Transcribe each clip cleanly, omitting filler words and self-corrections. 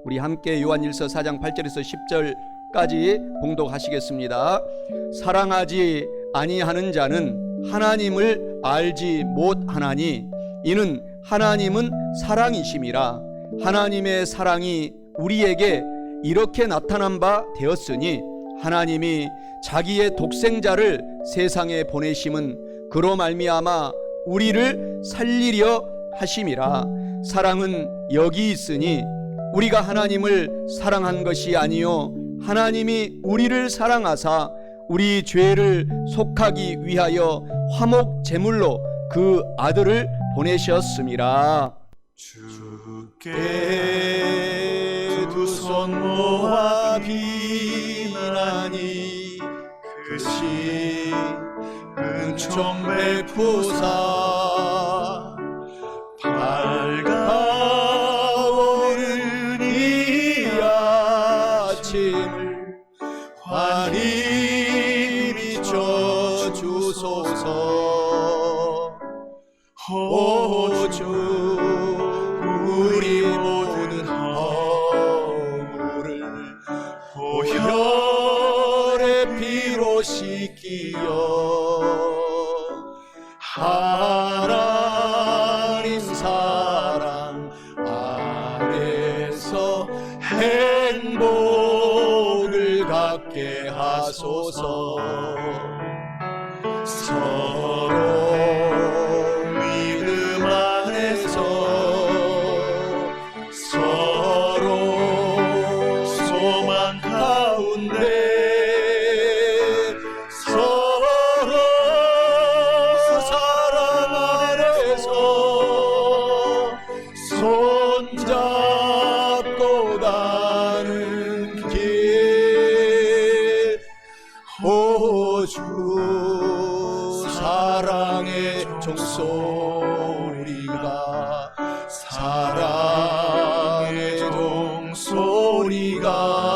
우리 함께 요한일서 4장 8절에서 10절까지 봉독하시겠습니다. 사랑하지 아니하는 자는 하나님을 알지 못하나니 이는 하나님은 사랑이심이라. 하나님의 사랑이 우리에게 이렇게 나타난 바 되었으니 하나님이 자기의 독생자를 세상에 보내심은 그로 말미암아 우리를 살리려 하심이라. 사랑은 여기 있으니 우리가 하나님을 사랑한 것이 아니요 하나님이 우리를 사랑하사 우리 죄를 속하기 위하여 화목 제물로 그 아들을 보내셨음이라. 주께 두 손 모아 비나니 그시 은총 베푸사 밝아오는 이 아침을 환히 비춰 주소서. 오 주 우리 모든 허물을 보혈의 피로 씻기어 하나님 사랑 아래서 행복을 갖게 하소서. 서로 믿음 안에서 서로 소망 가운데 서로 사랑 안에서 손잡고 가는 길. 오 주 사랑의 종소리가 사랑의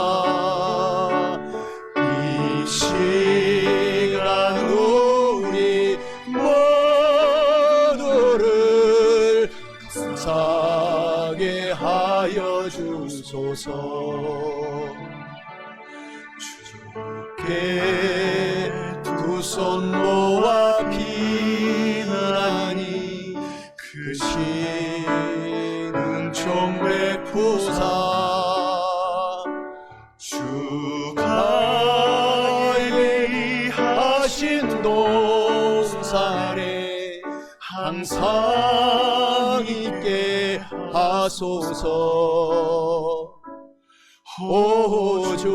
종소리가 이 시간 우리 모두를 감사하게 하여 주소서. 주께 두 손 모아 비나니 크신 은총 베푸사 주가 예비하신 동산에 항상 있게 하소서. 오 주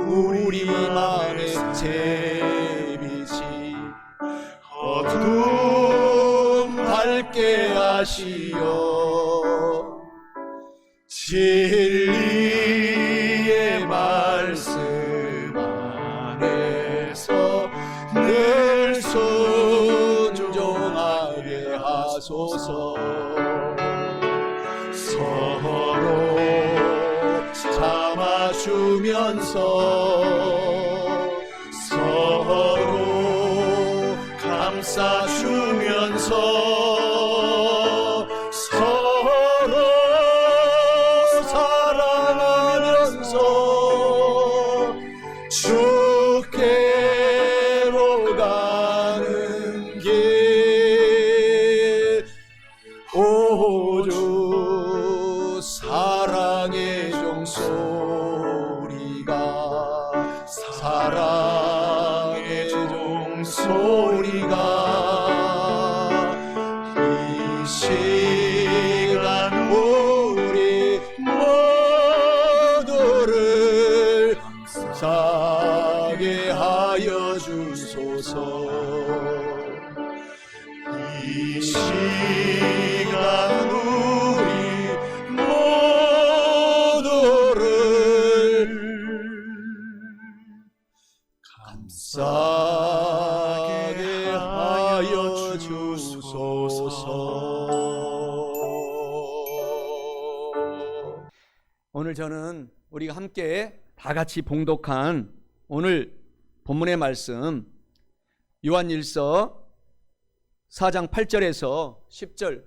우리만의 재빛이 어둠 밝게 하시어 진리의 말씀 안에서 늘 순종하게 하소서. 서로 참아주면서 서로 감싸주면서 서로 사랑하면서 주께로 가는 길. 오 주 사랑의 종소리가 사랑의 종소리가 이 시간 우리 모두를 감사하게 하여 주소서. 이 시간 우리 모두를 감사하게 하여 주소서. 오늘 저는 우리가 함께 다 같이 봉독한 오늘 본문의 말씀 요한일서 4장 8절에서 10절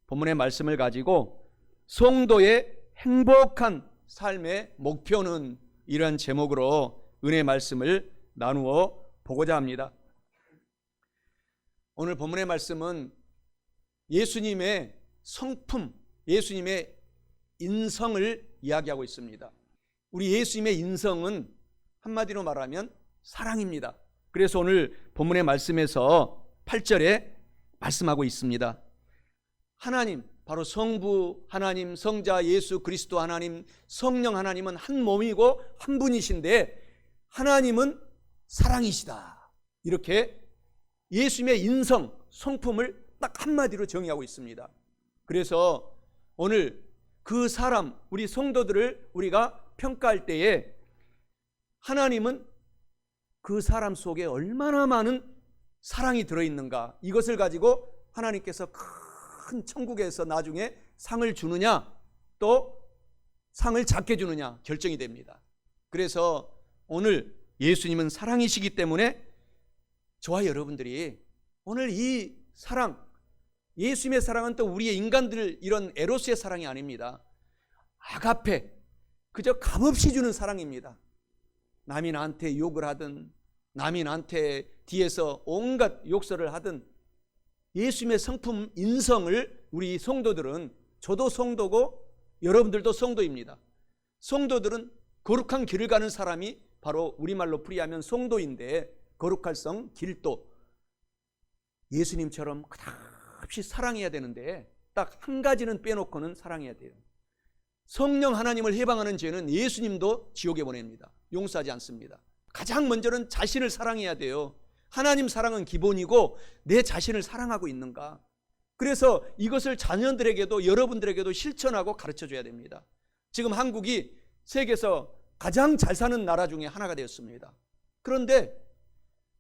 본문의 말씀을 가지고 성도의 행복한 삶의 목표는, 이러한 제목으로 은혜 말씀을 나누어 보고자 합니다. 오늘 본문의 말씀은 예수님의 성품, 예수님의 인성을 이야기하고 있습니다. 우리 예수님의 인성은 한마디로 말하면 사랑입니다. 그래서 오늘 본문의 말씀에서 8절에 말씀하고 있습니다. 하나님, 바로 성부 하나님, 성자 예수 그리스도 하나님, 성령 하나님은 한 몸이고 한 분이신데 하나님은 사랑이시다. 이렇게 예수님의 인성, 성품을 딱 한마디로 정의하고 있습니다. 그래서 오늘 그 사람, 우리 성도들을 우리가 평가할 때에 하나님은 그 사람 속에 얼마나 많은 사랑이 들어있는가, 이것을 가지고 하나님께서 큰 천국에서 나중에 상을 주느냐 또 상을 작게 주느냐 결정이 됩니다. 그래서 오늘 예수님은 사랑이시기 때문에 저와 여러분들이 오늘 이 사랑, 예수님의 사랑은 또 우리의 인간들 이런 에로스의 사랑이 아닙니다. 아가페, 그저 값없이 주는 사랑입니다. 남이 나한테 욕을 하든 남이 나한테 뒤에서 온갖 욕설을 하든 예수님의 성품 인성을 우리 성도들은, 저도 성도고 여러분들도 성도입니다. 성도들은 거룩한 길을 가는 사람이 바로 우리말로 풀이하면 성도인데, 거룩할 성, 길도 예수님처럼 그다없이 사랑해야 되는데 딱 한 가지는 빼놓고는 사랑해야 돼요. 성령 하나님을 해방하는 죄는 예수님도 지옥에 보냅니다. 용서하지 않습니다. 가장 먼저는 자신을 사랑해야 돼요. 하나님 사랑은 기본이고 내 자신을 사랑하고 있는가. 그래서 이것을 자녀들에게도 여러분들에게도 실천하고 가르쳐줘야 됩니다. 지금 한국이 세계에서 가장 잘 사는 나라 중에 하나가 되었습니다. 그런데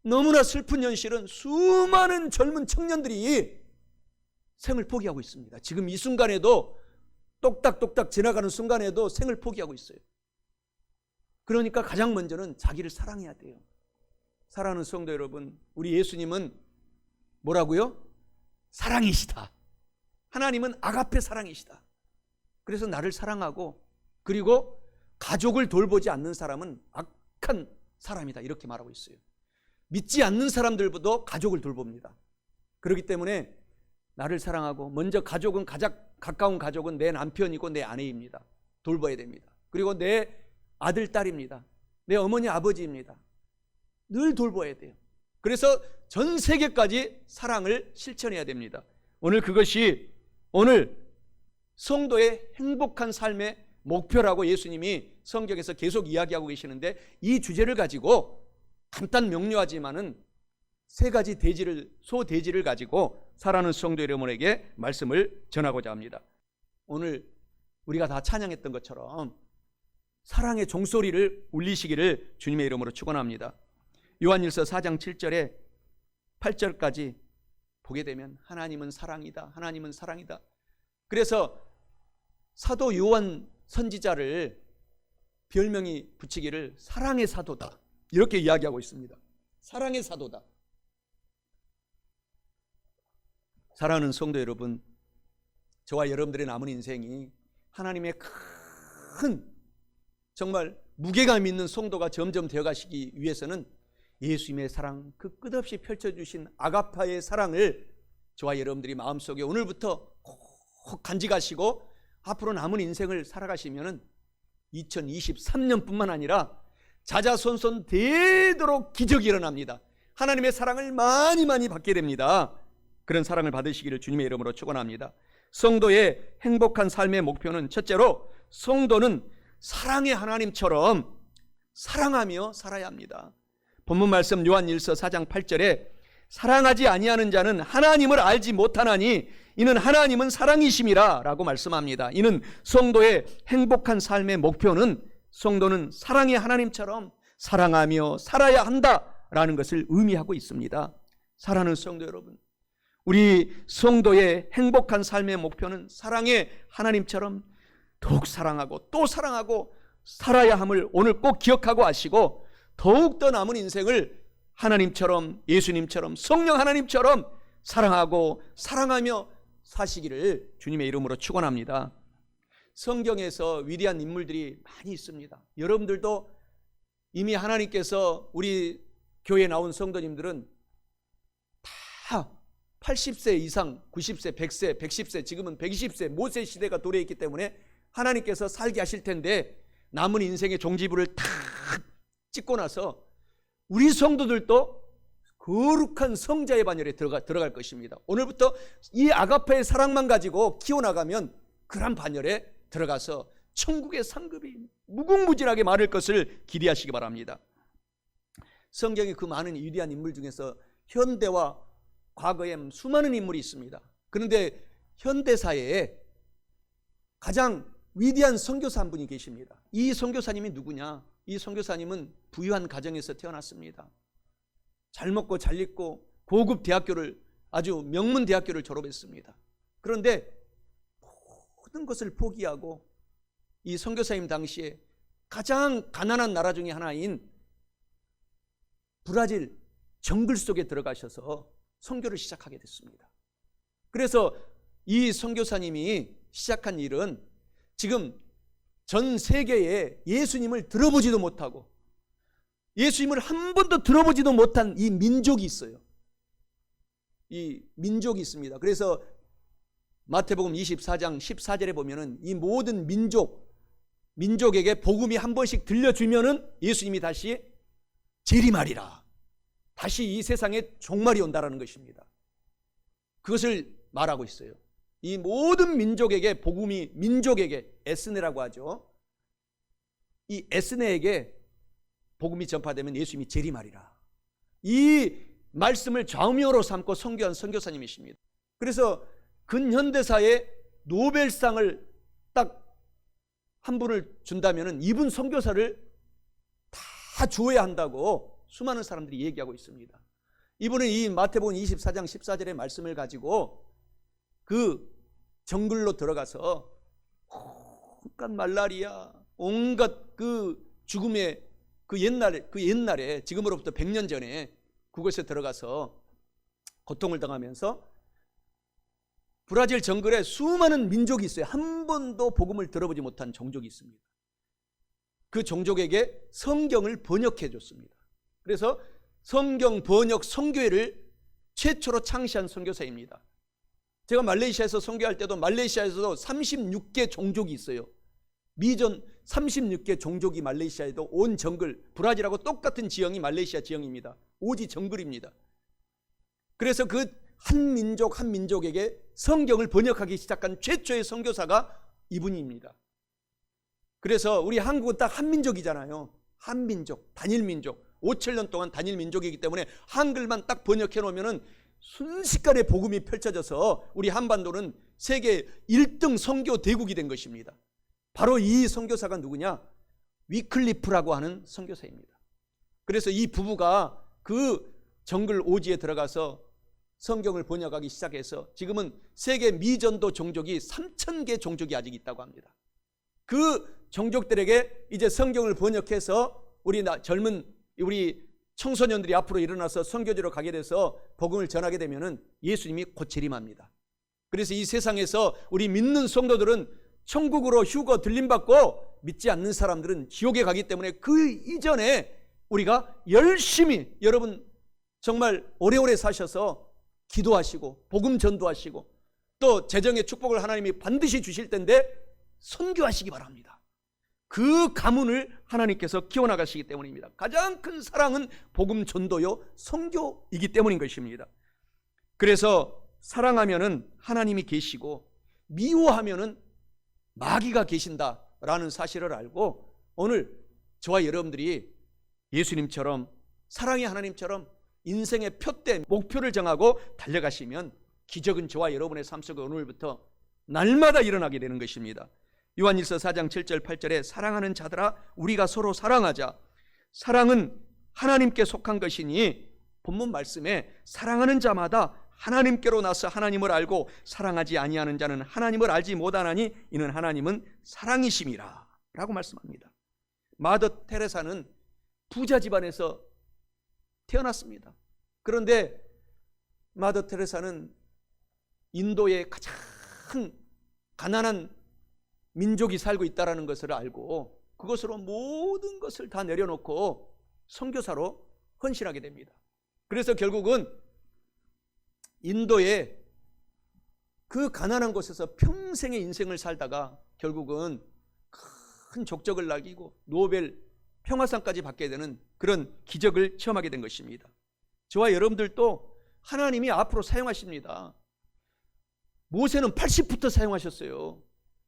너무나 슬픈 현실은 수많은 젊은 청년들이 생을 포기하고 있습니다. 지금 이 순간에도 똑딱똑딱 지나가는 순간에도 생을 포기하고 있어요. 그러니까 가장 먼저는 자기를 사랑해야 돼요. 사랑하는 성도 여러분, 우리 예수님은 뭐라고요? 사랑이시다. 하나님은 아가페 사랑이시다. 그래서 나를 사랑하고, 그리고 가족을 돌보지 않는 사람은 악한 사람이다, 이렇게 말하고 있어요. 믿지 않는 사람들보다 가족을 돌봅니다. 그렇기 때문에 나를 사랑하고, 먼저 가족은, 가장 가까운 가족은 내 남편이고 내 아내입니다. 돌봐야 됩니다. 그리고 내 아들, 딸입니다. 내 어머니, 아버지입니다. 늘 돌봐야 돼요. 그래서 전 세계까지 사랑을 실천해야 됩니다. 오늘 그것이 오늘 성도의 행복한 삶의 목표라고 예수님이 성경에서 계속 이야기하고 계시는데, 이 주제를 가지고 간단 명료하지만은 세 가지 대지를, 소대지를 가지고 살아가는 성도 여러분에게 말씀을 전하고자 합니다. 오늘 우리가 다 찬양했던 것처럼 사랑의 종소리를 울리시기를 주님의 이름으로 축원합니다. 요한일서 4장 7절에 8절까지 보게 되면 하나님은 사랑이다, 하나님은 사랑이다. 그래서 사도 요한 선지자를 별명이 붙이기를 사랑의 사도다, 이렇게 이야기하고 있습니다. 사랑의 사도다. 사랑하는 성도 여러분, 저와 여러분들의 남은 인생이 하나님의 큰, 정말 무게감 있는 성도가 점점 되어가시기 위해서는 예수님의 사랑, 그 끝없이 펼쳐주신 아가파의 사랑을 저와 여러분들이 마음속에 오늘부터 꼭 간직하시고 앞으로 남은 인생을 살아가시면 2023년뿐만 아니라 자자손손 되도록 기적이 일어납니다. 하나님의 사랑을 많이 받게 됩니다. 그런 사랑을 받으시기를 주님의 이름으로 축원합니다. 성도의 행복한 삶의 목표는 첫째로 성도는 사랑의 하나님처럼 사랑하며 살아야 합니다. 본문 말씀 요한일서 4장 8절에 사랑하지 아니하는 자는 하나님을 알지 못하나니 이는 하나님은 사랑이심이라 라고 말씀합니다. 이는 성도의 행복한 삶의 목표는 성도는 사랑의 하나님처럼 사랑하며 살아야 한다라는 것을 의미하고 있습니다. 사랑하는 성도 여러분, 우리 성도의 행복한 삶의 목표는 사랑의 하나님처럼 더욱 사랑하고 또 사랑하고 살아야 함을 오늘 꼭 기억하고 아시고, 더욱더 남은 인생을 하나님처럼, 예수님처럼, 성령 하나님처럼 사랑하고 사랑하며 사시기를 주님의 이름으로 축원합니다. 성경에서 위대한 인물들이 많이 있습니다. 여러분들도 이미 하나님께서 우리 교회에 나온 성도님들은 다 80세 이상, 90세, 100세, 110세, 지금은 120세 모세 시대가 도래해 있기 때문에 하나님께서 살게 하실 텐데 남은 인생의 종지부를 탁 찍고 나서 우리 성도들도 거룩한 성자의 반열에 들어갈 것입니다. 오늘부터 이 아가페의 사랑만 가지고 키워나가면 그런 반열에 들어가서 천국의 상급이 무궁무진하게 많을 것을 기대하시기 바랍니다. 성경에 그 많은 위대한 인물 중에서 현대와 과거에 수많은 인물이 있습니다. 그런데 현대사회에 가장 위대한 선교사 한 분이 계십니다. 이 선교사님이 누구냐? 이 선교사님은 부유한 가정에서 태어났습니다. 잘 먹고 잘 입고 고급 대학교를, 아주 명문 대학교를 졸업했습니다. 그런데 모든 것을 포기하고 이 선교사님 당시에 가장 가난한 나라 중에 하나인 브라질 정글 속에 들어가셔서 선교를 시작하게 됐습니다. 그래서 이 선교사님이 시작한 일은 지금 전 세계에 예수님을 들어보지도 못하고 예수님을 한 번도 들어보지도 못한 이 민족이 있어요. 이 민족이 있습니다. 그래서 마태복음 24장 14절에 보면은 이 모든 민족에게 복음이 한 번씩 들려주면은 예수님이 다시 재림하리라, 다시 이 세상에 종말이 온다라는 것입니다. 그것을 말하고 있어요. 이 모든 민족에게 복음이, 민족에게, 에스네라고 하죠. 이 에스네에게 복음이 전파되면 예수님이 재림하리라. 이 말씀을 좌우명으로 삼고 선교한 선교사님이십니다. 그래서 근현대사에 노벨상을 딱 한 분을 준다면 이분 선교사를 다 주어야 한다고 수많은 사람들이 얘기하고 있습니다. 이분은 이 마태복음 24장 14절의 말씀을 가지고 그 정글로 들어가서 온갖 말라리아, 온갖 그 죽음의 그 옛날에 지금으로부터 100년 전에 그곳에 들어가서 고통을 당하면서 브라질 정글에 수많은 민족이 있어요. 한 번도 복음을 들어보지 못한 종족이 있습니다. 그 종족에게 성경을 번역해 줬습니다. 그래서 성경 번역 선교회를 최초로 창시한 선교사입니다. 제가 말레이시아에서 선교할 때도 말레이시아에서도 36개 종족이 있어요. 미전 36개 종족이 말레이시아에도 온 정글, 브라질하고 똑같은 지형이 말레이시아 지형입니다. 오지 정글입니다. 그래서 그 한 민족 한 민족에게 성경을 번역하기 시작한 최초의 선교사가 이분입니다. 그래서 우리 한국은 딱 한민족이잖아요. 한민족, 단일민족, 5,000년 동안 단일민족이기 때문에 한글만 딱 번역해 놓으면 순식간에 복음이 펼쳐져서 우리 한반도는 세계 1등 선교 대국이 된 것입니다. 바로 이 선교사가 누구냐? 위클리프라고 하는 선교사입니다. 그래서 이 부부가 그 정글 오지에 들어가서 성경을 번역하기 시작해서 지금은 세계 미전도 종족이 3,000개 종족이 아직 있다고 합니다. 그 종족들에게 이제 성경을 번역해서 젊은 우리 청소년들이 앞으로 일어나서 선교지로 가게 돼서 복음을 전하게 되면은 예수님이 곧 재림합니다. 그래서 이 세상에서 우리 믿는 성도들은 천국으로 휴거 들림받고 믿지 않는 사람들은 지옥에 가기 때문에 그 이전에 우리가 열심히, 여러분 정말 오래오래 사셔서 기도하시고 복음 전도하시고 또 재정의 축복을 하나님이 반드시 주실 텐데 선교하시기 바랍니다. 그 가문을 하나님께서 키워나가시기 때문입니다. 가장 큰 사랑은 복음 전도요 선교이기 때문인 것입니다. 그래서 사랑하면은 하나님이 계시고 미워하면은 마귀가 계신다라는 사실을 알고 오늘 저와 여러분들이 예수님처럼, 사랑의 하나님처럼 인생의 표대, 목표를 정하고 달려가시면 기적은 저와 여러분의 삶 속에 오늘부터 날마다 일어나게 되는 것입니다. 요한일서 4장 7절 8절에 사랑하는 자들아 우리가 서로 사랑하자. 사랑은 하나님께 속한 것이니 본문 말씀에 사랑하는 자마다 하나님께로 나서 하나님을 알고 사랑하지 아니하는 자는 하나님을 알지 못하나니 이는 하나님은 사랑이심이라 라고 말씀합니다. 마더 테레사는 부자 집안에서 태어났습니다. 그런데 마더 테레사는 인도의 가장 가난한 민족이 살고 있다는 것을 알고 그것으로 모든 것을 다 내려놓고 선교사로 헌신하게 됩니다. 그래서 결국은 인도의 그 가난한 곳에서 평생의 인생을 살다가 결국은 큰 족적을 남기고 노벨 평화상까지 받게 되는 그런 기적을 체험하게 된 것입니다. 저와 여러분들도 하나님이 앞으로 사용하십니다. 모세는 80부터 사용하셨어요.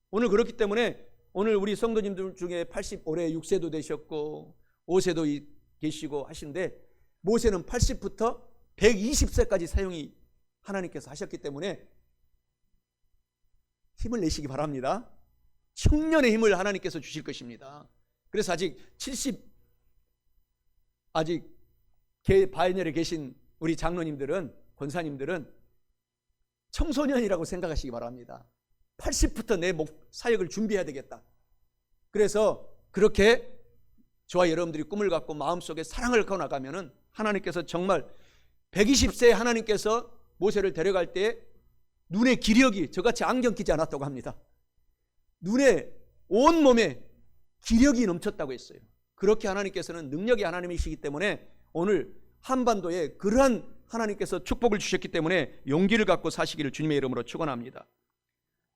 오늘 그렇기 때문에 오늘 우리 성도님들 중에 80 올해 6세도 되셨고 5세도 계시고 하신데 모세는 80부터 120세까지 사용이 하나님께서 하셨기 때문에 힘을 내시기 바랍니다. 청년의 힘을 하나님께서 주실 것입니다. 그래서 아직 바이널에 계신 우리 장로님들은, 권사님들은 청소년이라고 생각하시기 바랍니다. 80부터 내 사역을 준비해야 되겠다. 그래서 그렇게 저와 여러분들이 꿈을 갖고 마음속에 사랑을 갖고 나가면은 하나님께서 정말 120세에 하나님께서 모세를 데려갈 때 눈에 기력이 저같이 안경 끼지 않았다고 합니다. 눈에 온몸에 기력이 넘쳤다고 했어요. 그렇게 하나님께서는 능력의 하나님이시기 때문에 오늘 한반도에 그러한 하나님께서 축복을 주셨기 때문에 용기를 갖고 사시기를 주님의 이름으로 축원합니다.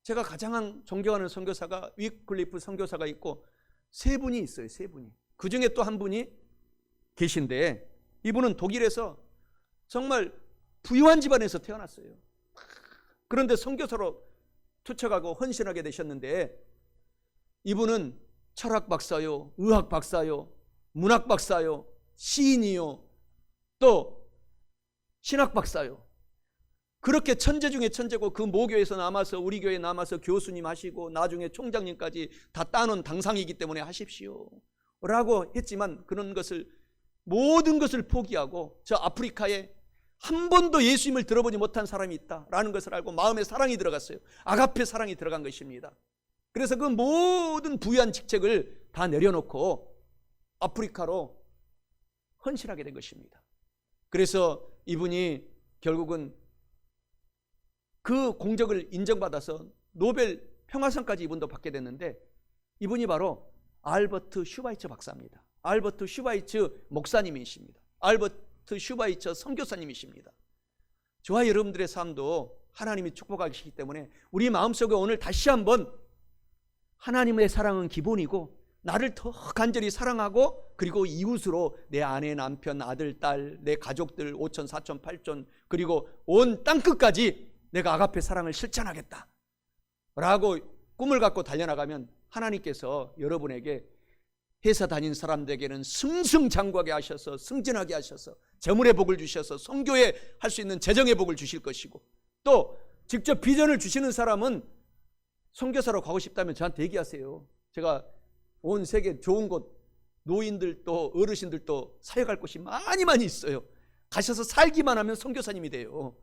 제가 가장 존경하는 선교사가 위클리프 선교사가 있고 세 분이 있어요. 세 분이. 그 중에 또 한 분이 계신데 이분은 독일에서 정말 부유한 집안에서 태어났어요. 그런데 선교사로 투척하고 헌신하게 되셨는데 이분은 철학 박사요, 의학 박사요, 문학 박사요, 시인이요, 또 신학 박사요. 그렇게 천재 중에 천재고 그 모교에서 남아서 우리 교회에 남아서 교수님 하시고 나중에 총장님까지 다 따놓은 당상이기 때문에 하십시오 라고 했지만 그런 것을 모든 것을 포기하고 저 아프리카에 한 번도 예수님을 들어보지 못한 사람이 있다라는 것을 알고 마음에 사랑이 들어갔어요. 아가페 사랑이 들어간 것입니다. 그래서 그 모든 부유한 직책을 다 내려놓고 아프리카로 헌신하게 된 것입니다. 그래서 이분이 결국은 그 공적을 인정받아서 노벨 평화상까지 이분도 받게 됐는데 이분이 바로 알버트 슈바이처 박사입니다. 알버트 슈바이처 목사님이십니다. 알버트 슈바이처 선교사님이십니다. 저와 여러분들의 삶도 하나님이 축복하시기 때문에 우리 마음속에 오늘 다시 한번 하나님의 사랑은 기본이고 나를 더 간절히 사랑하고 그리고 이웃으로 내 아내, 남편, 아들, 딸, 내 가족들 5천, 4천, 8천 그리고 온 땅끝까지 내가 아가페 사랑을 실천하겠다 라고 꿈을 갖고 달려나가면 하나님께서 여러분에게 회사 다닌 사람들에게는 승승장구하게 하셔서 승진하게 하셔서 재물의 복을 주셔서 선교에 할 수 있는 재정의 복을 주실 것이고 또 직접 비전을 주시는 사람은 선교사로 가고 싶다면 저한테 얘기하세요. 제가 온 세계 좋은 곳 노인들도 어르신들도 사역할 곳이 많이 있어요. 가셔서 살기만 하면 선교사님이 돼요.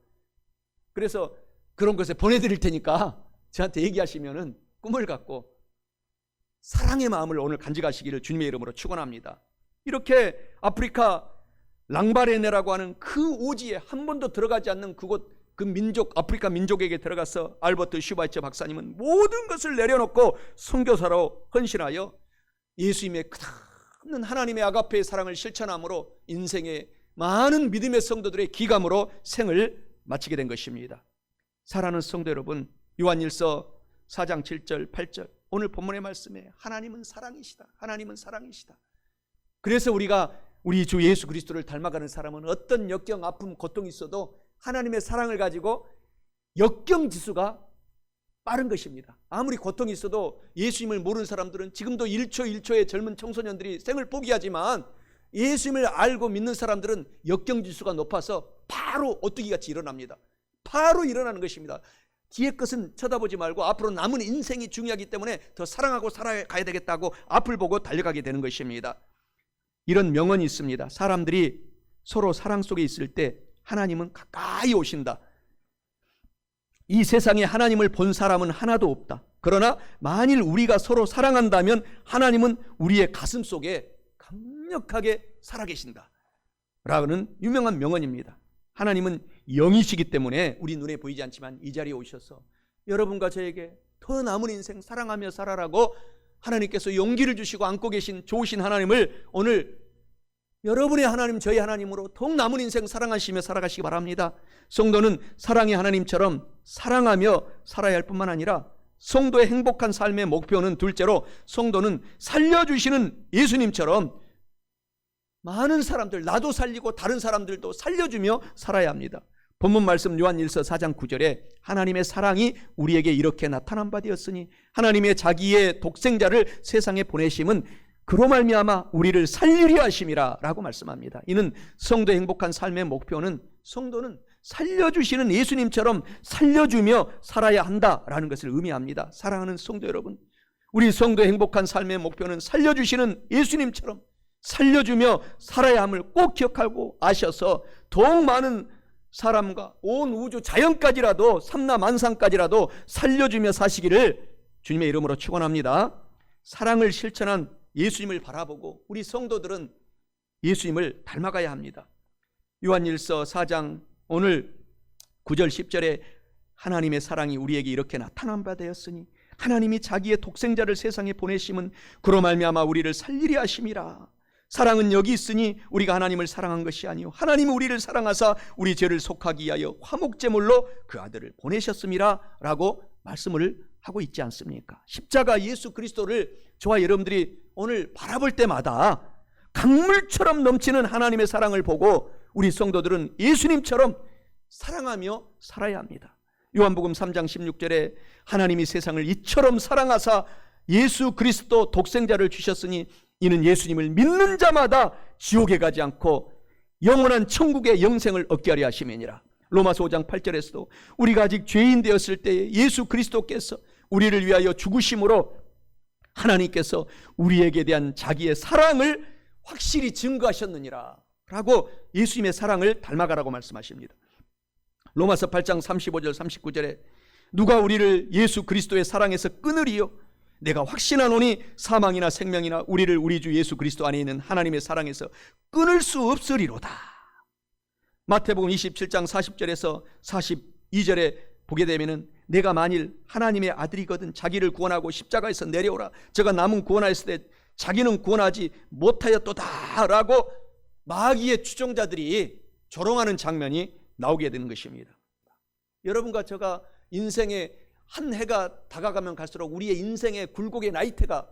그래서 그런 곳에 보내드릴 테니까 저한테 얘기하시면은 꿈을 갖고 사랑의 마음을 오늘 간직하시기를 주님의 이름으로 축원합니다. 이렇게 아프리카 랑바레네라고 하는 그 오지에 한 번도 들어가지 않는 그곳 그 민족 아프리카 민족에게 들어가서 알버트 슈바이처 박사님은 모든 것을 내려놓고 선교사로 헌신하여 예수님의 크다는 하나님의 아가페의 사랑을 실천함으로 인생의 많은 믿음의 성도들의 기감으로 생을 마치게 된 것입니다. 사랑하는 성도 여러분, 요한일서 4장 7절 8절 오늘 본문의 말씀에 하나님은 사랑이시다. 하나님은 사랑이시다. 그래서 우리가 우리 주 예수 그리스도를 닮아가는 사람은 어떤 역경, 아픔, 고통이 있어도 하나님의 사랑을 가지고 역경지수가 빠른 것입니다. 아무리 고통이 있어도 예수님을 모르는 사람들은 지금도 1초의 젊은 청소년들이 생을 포기하지만 예수님을 알고 믿는 사람들은 역경지수가 높아서 바로 오뚜기같이 일어납니다. 바로 일어나는 것입니다. 뒤의 것은 쳐다보지 말고 앞으로 남은 인생이 중요하기 때문에 더 사랑하고 살아가야 되겠다고 앞을 보고 달려가게 되는 것입니다. 이런 명언이 있습니다. 사람들이 서로 사랑 속에 있을 때 하나님은 가까이 오신다. 이 세상에 하나님을 본 사람은 하나도 없다. 그러나 만일 우리가 서로 사랑한다면 하나님은 우리의 가슴 속에 강력하게 살아계신다 라는 유명한 명언입니다. 하나님은 영이시기 때문에 우리 눈에 보이지 않지만 이 자리에 오셔서 여러분과 저에게 더 남은 인생 사랑하며 살아라고 하나님께서 용기를 주시고 안고 계신 좋으신 하나님을 오늘 여러분의 하나님, 저희 하나님으로 더욱 남은 인생 사랑하시며 살아가시기 바랍니다. 성도는 사랑의 하나님처럼 사랑하며 살아야 할 뿐만 아니라 성도의 행복한 삶의 목표는 둘째로 성도는 살려주시는 예수님처럼 많은 사람들, 나도 살리고 다른 사람들도 살려주며 살아야 합니다. 본문 말씀 요한일서 4장 9절에 하나님의 사랑이 우리에게 이렇게 나타난 바 되었으니 하나님의 자기의 독생자를 세상에 보내심은 그로 말미암아 우리를 살리려 하심이라 라고 말씀합니다. 이는 성도의 행복한 삶의 목표는 성도는 살려주시는 예수님처럼 살려주며 살아야 한다라는 것을 의미합니다. 사랑하는 성도 여러분, 우리 성도의 행복한 삶의 목표는 살려주시는 예수님처럼 살려주며 살아야 함을 꼭 기억하고 아셔서 더욱 많은 사람과 온 우주 자연까지라도 삼라만상까지라도 살려주며 사시기를 주님의 이름으로 축원합니다. 사랑을 실천한 예수님을 바라보고 우리 성도들은 예수님을 닮아가야 합니다. 요한일서 4장 오늘 9절 10절에 하나님의 사랑이 우리에게 이렇게 나타난 바 되었으니 하나님이 자기의 독생자를 세상에 보내심은 그로 말미암아 우리를 살리려 하심이라. 사랑은 여기 있으니 우리가 하나님을 사랑한 것이 아니요 하나님은 우리를 사랑하사 우리 죄를 속하기 위하여 화목제물로 그 아들을 보내셨음이라 라고 말씀을 하고 있지 않습니까? 십자가 예수 그리스도를 저와 여러분들이 오늘 바라볼 때마다 강물처럼 넘치는 하나님의 사랑을 보고 우리 성도들은 예수님처럼 사랑하며 살아야 합니다. 요한복음 3장 16절에 하나님이 세상을 이처럼 사랑하사 예수 그리스도 독생자를 주셨으니 이는 예수님을 믿는 자마다 지옥에 가지 않고 영원한 천국의 영생을 얻게 하려 하심이니라. 로마서 5장 8절에서도 우리가 아직 죄인 되었을 때에 예수 그리스도께서 우리를 위하여 죽으심으로 하나님께서 우리에게 대한 자기의 사랑을 확실히 증거하셨느니라 라고 예수님의 사랑을 닮아가라고 말씀하십니다. 로마서 8장 35절 39절에 누가 우리를 예수 그리스도의 사랑에서 끊으리요? 내가 확신하노니 사망이나 생명이나 우리를 우리 주 예수 그리스도 안에 있는 하나님의 사랑에서 끊을 수 없으리로다. 마태복음 27장 40절에서 42절에 보게 되면은 내가 만일 하나님의 아들이거든 자기를 구원하고 십자가에서 내려오라. 저가 남은 구원하였을 때 자기는 구원하지 못하였도다 라고 마귀의 추종자들이 조롱하는 장면이 나오게 되는 것입니다. 여러분과 제가 인생의 한 해가 다가가면 갈수록 우리의 인생의 굴곡의 나이테가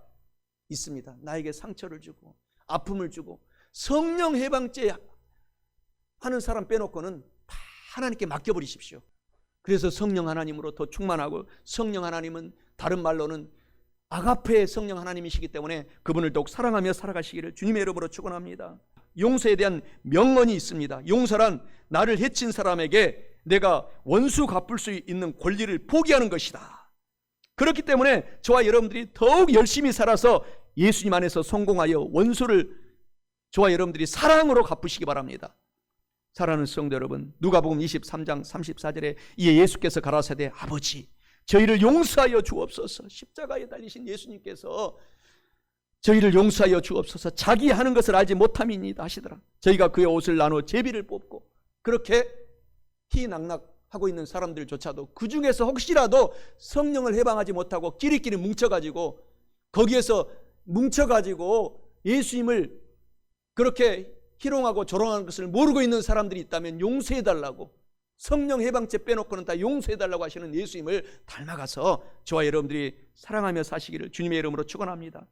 있습니다. 나에게 상처를 주고 아픔을 주고 성령 해방죄 하는 사람 빼놓고는 다 하나님께 맡겨버리십시오. 그래서 성령 하나님으로 더 충만하고 성령 하나님은 다른 말로는 아가페의 성령 하나님이시기 때문에 그분을 더욱 사랑하며 살아가시기를 주님의 이름으로 축원합니다. 용서에 대한 명언이 있습니다. 용서란 나를 해친 사람에게 내가 원수 갚을 수 있는 권리를 포기하는 것이다. 그렇기 때문에 저와 여러분들이 더욱 열심히 살아서 예수님 안에서 성공하여 원수를 저와 여러분들이 사랑으로 갚으시기 바랍니다. 사랑하는 성도 여러분, 누가복음 23장 34절에 이에 예수께서 가라사대 아버지 저희를 용서하여 주옵소서. 십자가에 달리신 예수님께서 저희를 용서하여 주옵소서. 자기 하는 것을 알지 못함이니이다 하시더라. 저희가 그의 옷을 나눠 제비를 뽑고 그렇게 희낙낙하고 있는 사람들조차도 그 중에서 혹시라도 성령을 해방하지 못하고 끼리끼리 뭉쳐가지고 거기에서 뭉쳐가지고 예수님을 그렇게 희롱하고 조롱하는 것을 모르고 있는 사람들이 있다면 용서해달라고, 성령 해방죄 빼놓고는 다 용서해달라고 하시는 예수님을 닮아가서 저와 여러분들이 사랑하며 사시기를 주님의 이름으로 축원합니다.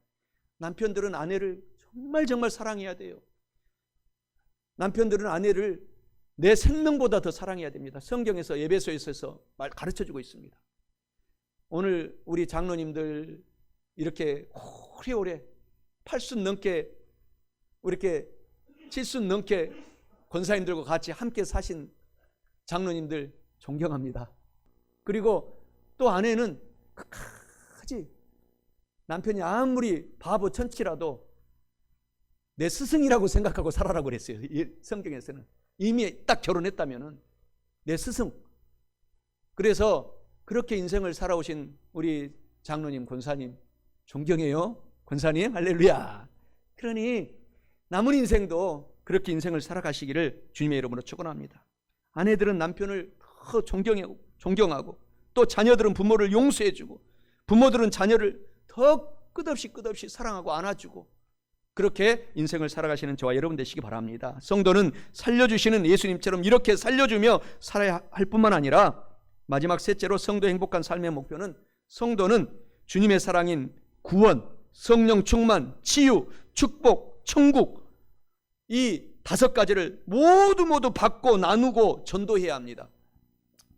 남편들은 아내를 정말 사랑해야 돼요. 남편들은 아내를 내 생명보다 더 사랑해야 됩니다. 성경에서 에베소서에서 가르쳐주고 있습니다. 오늘 우리 장로님들 이렇게 오래오래 80 넘게 이렇게 70 넘게 권사님들과 같이 함께 사신 장로님들 존경합니다. 그리고 또 아내는 끝까지 남편이 아무리 바보 천치라도 내 스승이라고 생각하고 살아라고 그랬어요. 성경에서는 이미 딱 결혼했다면은 내 스승. 그래서 그렇게 인생을 살아오신 우리 장로님, 권사님 존경해요. 권사님 할렐루야. 그러니 남은 인생도 그렇게 인생을 살아가시기를 주님의 이름으로 축원합니다. 아내들은 남편을 더 존경하고 또 자녀들은 부모를 용서해주고 부모들은 자녀를 더 끝없이 사랑하고 안아주고 그렇게 인생을 살아가시는 저와 여러분 되시기 바랍니다. 성도는 살려주시는 예수님처럼 이렇게 살려주며 살아야 할 뿐만 아니라 마지막 셋째로 성도의 행복한 삶의 목표는 성도는 주님의 사랑인 구원, 성령 충만, 치유, 축복, 천국 이 5가지를 모두 받고 나누고 전도해야 합니다.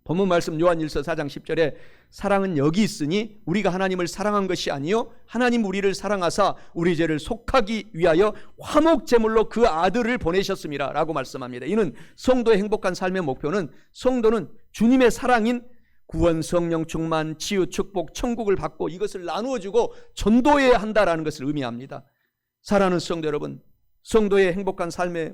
본문 말씀 요한일서 4장 10절에 사랑은 여기 있으니 우리가 하나님을 사랑한 것이 아니요 하나님 우리를 사랑하사 우리 죄를 속하기 위하여 화목제물로 그 아들을 보내셨습니다 라고 말씀합니다. 이는 성도의 행복한 삶의 목표는 성도는 주님의 사랑인 구원, 성령 충만, 치유, 축복, 천국을 받고 이것을 나누어주고 전도해야 한다라는 것을 의미합니다. 사랑하는 성도 여러분, 성도의 행복한 삶의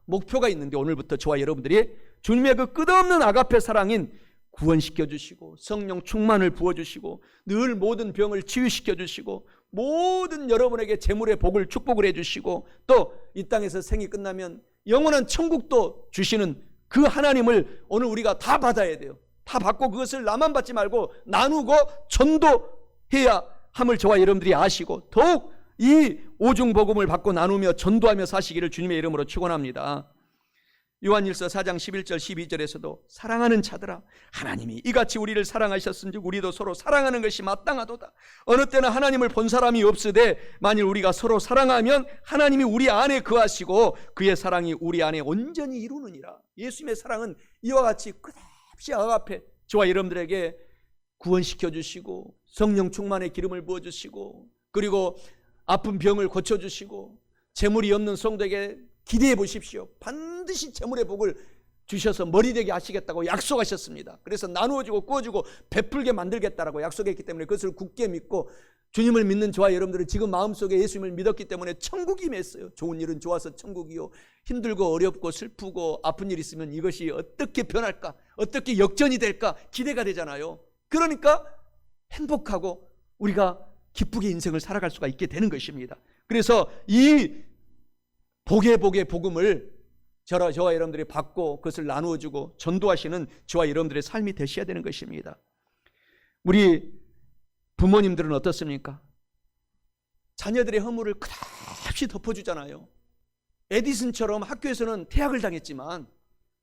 목표가 있는데 오늘부터 저와 여러분들이 주님의 그 끝없는 아가페 사랑인 구원시켜 주시고 성령 충만을 부어주시고 늘 모든 병을 치유시켜 주시고 모든 여러분에게 재물의 복을 축복을 해주시고 또 이 땅에서 생이 끝나면 영원한 천국도 주시는 그 하나님을 오늘 우리가 다 받아야 돼요. 다 받고 그것을 나만 받지 말고 나누고 전도해야 함을 저와 여러분들이 아시고 더욱 이 오중복음을 받고 나누며 전도하며 사시기를 주님의 이름으로 축원합니다. 요한일서 4장 11절 12절에서도 사랑하는 자들아 하나님이 이같이 우리를 사랑하셨은즉 우리도 서로 사랑하는 것이 마땅하도다. 어느 때나 하나님을 본 사람이 없으되 만일 우리가 서로 사랑하면 하나님이 우리 안에 거하시고 그의 사랑이 우리 안에 온전히 이루느니라. 예수님의 사랑은 이와 같이 끝없이 아가페 저와 여러분들에게 구원시켜 주시고 성령 충만의 기름을 부어 주시고 그리고 아픈 병을 고쳐주시고 재물이 없는 성도에게 기대해 보십시오. 반드시 재물의 복을 주셔서 머리 되게 하시겠다고 약속하셨습니다. 그래서 나누어주고 꾸어주고 베풀게 만들겠다라고 약속했기 때문에 그것을 굳게 믿고 주님을 믿는 저와 여러분들은 지금 마음속에 예수님을 믿었기 때문에 천국이 맺어요. 좋은 일은 좋아서 천국이요 힘들고 어렵고 슬프고 아픈 일 있으면 이것이 어떻게 변할까 어떻게 역전이 될까 기대가 되잖아요. 그러니까 행복하고 우리가 기쁘게 인생을 살아갈 수가 있게 되는 것입니다. 그래서 이 복의 복음을 저와 여러분들이 받고 그것을 나누어주고 전도하시는 저와 여러분들의 삶이 되셔야 되는 것입니다. 우리 부모님들은 어떻습니까? 자녀들의 허물을 끝없이 덮어주잖아요. 에디슨처럼 학교에서는 퇴학을 당했지만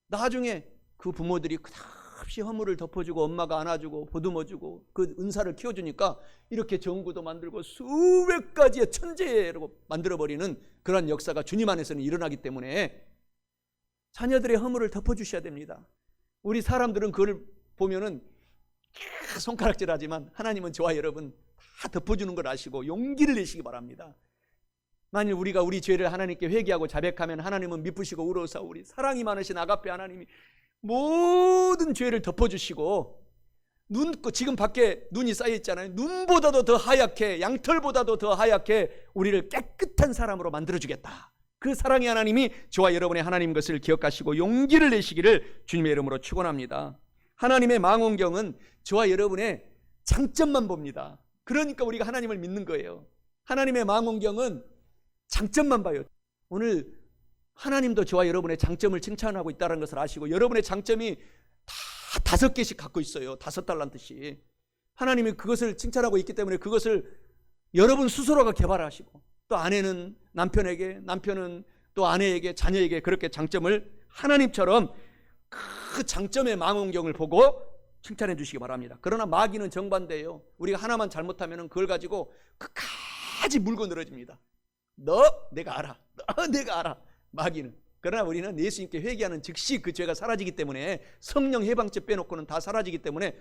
나중에 그 부모들이 끝없이 허물을 덮어주고 엄마가 안아주고 보듬어주고 그 은사를 키워주니까 이렇게 정구도 만들고 수백 가지의 천재라고 만들어버리는 그런 역사가 주님 안에서는 일어나기 때문에 자녀들의 허물을 덮어주셔야 됩니다. 우리 사람들은 그걸 보면은 손가락질하지만 하나님은 저와 여러분 다 덮어주는 걸 아시고 용기를 내시기 바랍니다. 만일 우리가 우리 죄를 하나님께 회개하고 자백하면 하나님은 미쁘시고 우러사오리 사랑이 많으신 아가페 하나님이 모든 죄를 덮어주시고 지금 밖에 눈이 쌓여 있잖아요. 눈보다도 더 하얗게 양털보다도 더 하얗게 우리를 깨끗한 사람으로 만들어주겠다. 그 사랑의 하나님이 저와 여러분의 하나님 것을 기억하시고 용기를 내시기를 주님의 이름으로 축원합니다. 하나님의 망원경은 저와 여러분의 장점만 봅니다. 그러니까 우리가 하나님을 믿는 거예요. 하나님의 망원경은 장점만 봐요. 오늘 하나님도 저와 여러분의 장점을 칭찬하고 있다는 것을 아시고 여러분의 장점이 다 5개씩 갖고 있어요. 5달란트씩. 하나님이 그것을 칭찬하고 있기 때문에 그것을 여러분 스스로가 개발하시고 또 아내는 남편에게 남편은 또 아내에게 자녀에게 그렇게 장점을 하나님처럼 그 장점의 망원경을 보고 칭찬해 주시기 바랍니다. 그러나 마귀는 정반대예요. 우리가 하나만 잘못하면 그걸 가지고 끝까지 물고 늘어집니다. 너 내가 알아. 너 내가 알아. 마귀는. 그러나 우리는 예수님께 회개하는 즉시 그 죄가 사라지기 때문에 성령 해방죄 빼놓고는 다 사라지기 때문에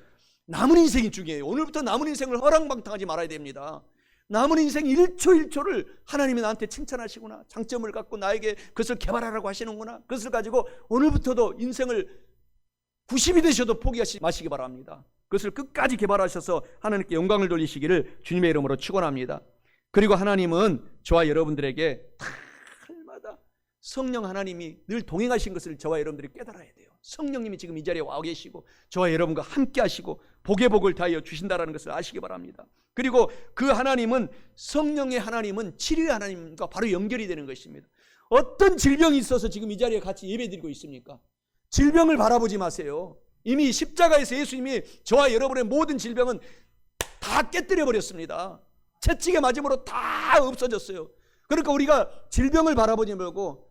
남은 인생이 중요해요. 오늘부터 남은 인생을 허랑방탕하지 말아야 됩니다. 남은 인생 1초 1초를 하나님이 나한테 칭찬하시구나. 장점을 갖고 나에게 그것을 개발하라고 하시는구나. 그것을 가지고 오늘부터도 인생을 90이 되셔도 포기하지 마시기 바랍니다. 그것을 끝까지 개발하셔서 하나님께 영광을 돌리시기를 주님의 이름으로 축원합니다. 그리고 하나님은 저와 여러분들에게 날마다 성령 하나님이 늘 동행하신 것을 저와 여러분들이 깨달아야 돼요. 성령님이 지금 이 자리에 와 계시고 저와 여러분과 함께 하시고 복의 복을 다하여 주신다는 것을 아시기 바랍니다. 그리고 그 하나님은 성령의 하나님은 치료의 하나님과 바로 연결이 되는 것입니다. 어떤 질병이 있어서 지금 이 자리에 같이 예배드리고 있습니까? 질병을 바라보지 마세요. 이미 십자가에서 예수님이 저와 여러분의 모든 질병은 다 깨뜨려 버렸습니다. 채찍에 맞음으로 다 없어졌어요. 그러니까 우리가 질병을 바라보지 말고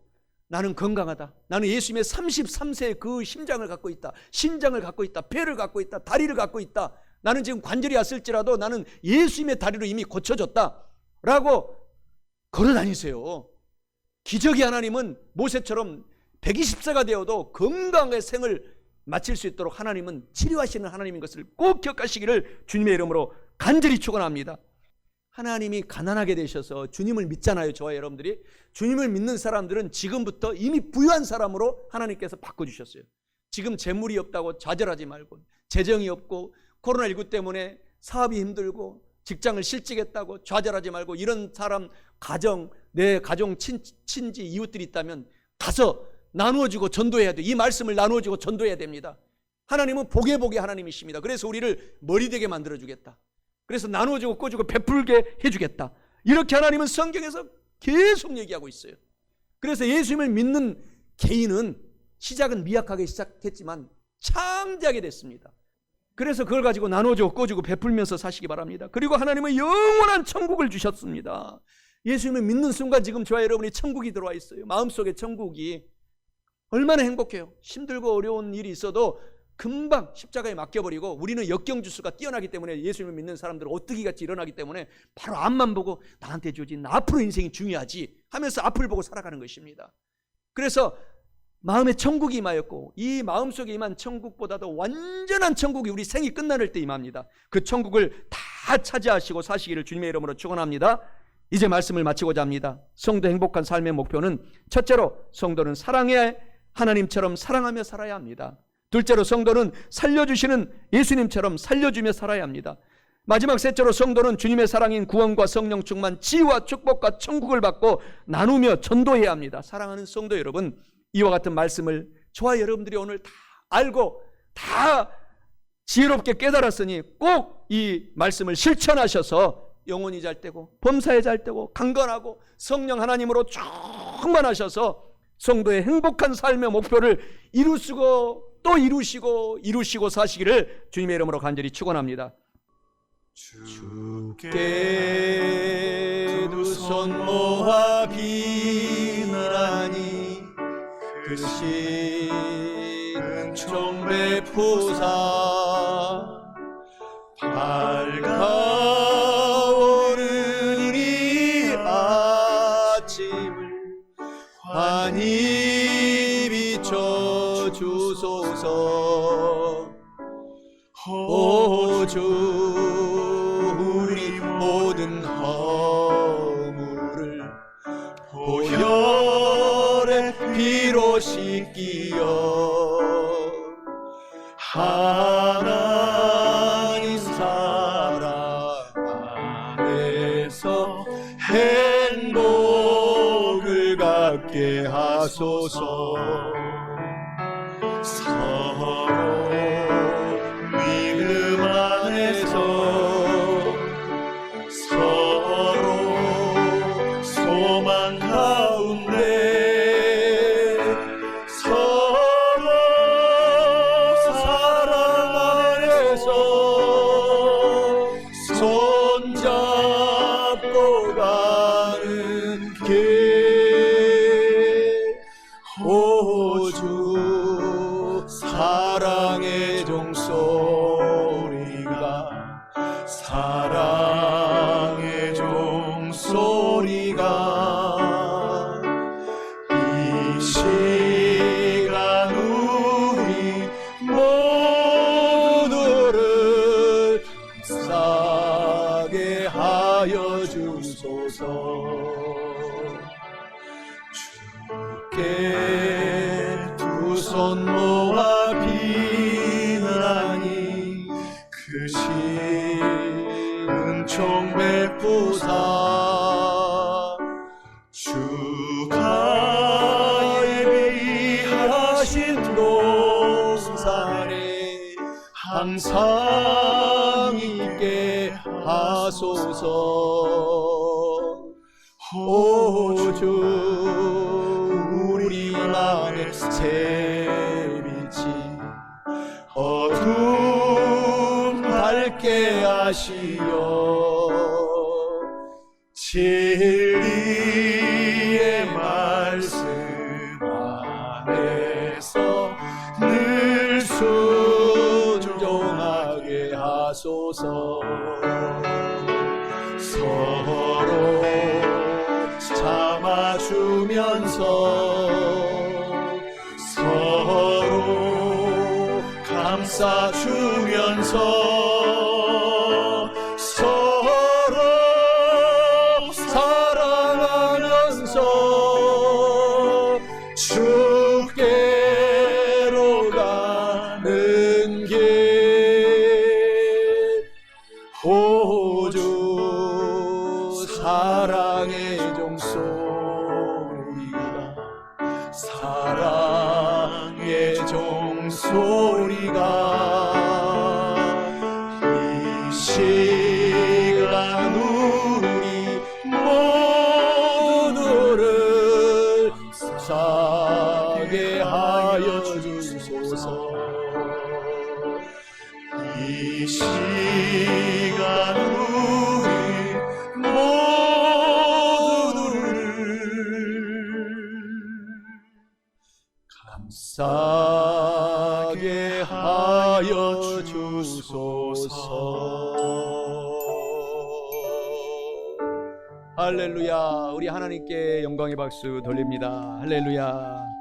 나는 건강하다, 나는 예수님의 33세의 그 심장을 갖고 있다, 신장을 갖고 있다, 폐를 갖고 있다, 다리를 갖고 있다, 나는 지금 관절이 왔을지라도 나는 예수님의 다리로 이미 고쳐졌다 라고 걸어다니세요. 기적의 하나님은 모세처럼 120세가 되어도 건강의 생을 마칠 수 있도록 하나님은 치료하시는 하나님인 것을 꼭 기억하시기를 주님의 이름으로 간절히 축원합니다. 하나님이 가난하게 되셔서 주님을 믿잖아요. 저와 여러분들이 주님을 믿는 사람들은 지금부터 이미 부유한 사람으로 하나님께서 바꿔주셨어요. 지금 재물이 없다고 좌절하지 말고, 재정이 없고 코로나19 때문에 사업이 힘들고 직장을 실직했다고 좌절하지 말고, 이런 사람 가정, 내 가정 친지 이웃들이 있다면 가서 나누어주고 전도해야 돼요. 이 말씀을 나누어주고 전도해야 됩니다. 하나님은 복의 하나님이십니다. 그래서 우리를 머리되게 만들어주겠다, 그래서 나누어주고 꿔주고 베풀게 해주겠다, 이렇게 하나님은 성경에서 계속 얘기하고 있어요. 그래서 예수님을 믿는 개인은 시작은 미약하게 시작했지만 창대하게 됐습니다. 그래서 그걸 가지고 나눠주고 꿔주고 베풀면서 사시기 바랍니다. 그리고 하나님은 영원한 천국을 주셨습니다. 예수님을 믿는 순간 지금 저와 여러분이 천국이 들어와 있어요. 마음속에 천국이. 얼마나 행복해요. 힘들고 어려운 일이 있어도 금방 십자가에 맡겨버리고, 우리는 역경주수가 뛰어나기 때문에, 예수님을 믿는 사람들은 오뚜기같이 일어나기 때문에 바로 앞만 보고 나한테 주지, 나 앞으로 인생이 중요하지 하면서 앞을 보고 살아가는 것입니다. 그래서 마음에 천국이 임하였고, 이 마음속에 임한 천국보다도 완전한 천국이 우리 생이 끝나는 때 임합니다. 그 천국을 다 차지하시고 사시기를 주님의 이름으로 축원합니다. 이제 말씀을 마치고자 합니다. 성도 행복한 삶의 목표는, 첫째로 성도는 사랑의 하나님처럼 사랑하며 살아야 합니다. 둘째로 성도는 살려주시는 예수님처럼 살려주며 살아야 합니다. 마지막 셋째로 성도는 주님의 사랑인 구원과 성령 충만, 지혜와 축복과 천국을 받고 나누며 전도해야 합니다. 사랑하는 성도 여러분, 이와 같은 말씀을 저와 여러분들이 오늘 다 알고 다 지혜롭게 깨달았으니 꼭 이 말씀을 실천하셔서 영혼이 잘 되고 범사에 잘 되고 강건하고 성령 하나님으로 충만하셔서 성도의 행복한 삶의 목표를 이루시고 또 이루시고 사시기를 주님의 이름으로 간절히 축원합니다. 주께 두 손 모아 비나니 그 은총 베푸사 밝아오는 이 아침을 환히 비춰주소서. 오 주, 우리 모든 허물을 보혈의 피로 씻기어 하나님 사랑 안에서 행복을 갖게 하소서. 서로 믿음 안에서 서로 소망 가운데 서로 사랑 안에서 손잡고 가는 길. 오 주, 사랑의 종소리가 사랑의 종소리가 이 시간 우리 모두를 싸게 하여 주소서. 주께 두 손 모아 비나니 그 은총 베푸사 주가 예비하신 동산에 항상 있게 하소서. 오 주, 우리 맘에 새 빛이 어둠 밝게 진리의 말씀 안에서 늘 순종하게 하소서. 서로 참아주면서 서로 감싸주면서 서로 사랑하면서 주께로 가는 길. 오 주 사랑의 종소리가 사랑의 종소리가 이 시간 우리 모두를 사게 하여 주소서. 이 시간 우리 감싸게 하여 주소서. 할렐루야. 우리 하나님께 영광의 박수 돌립니다. 할렐루야.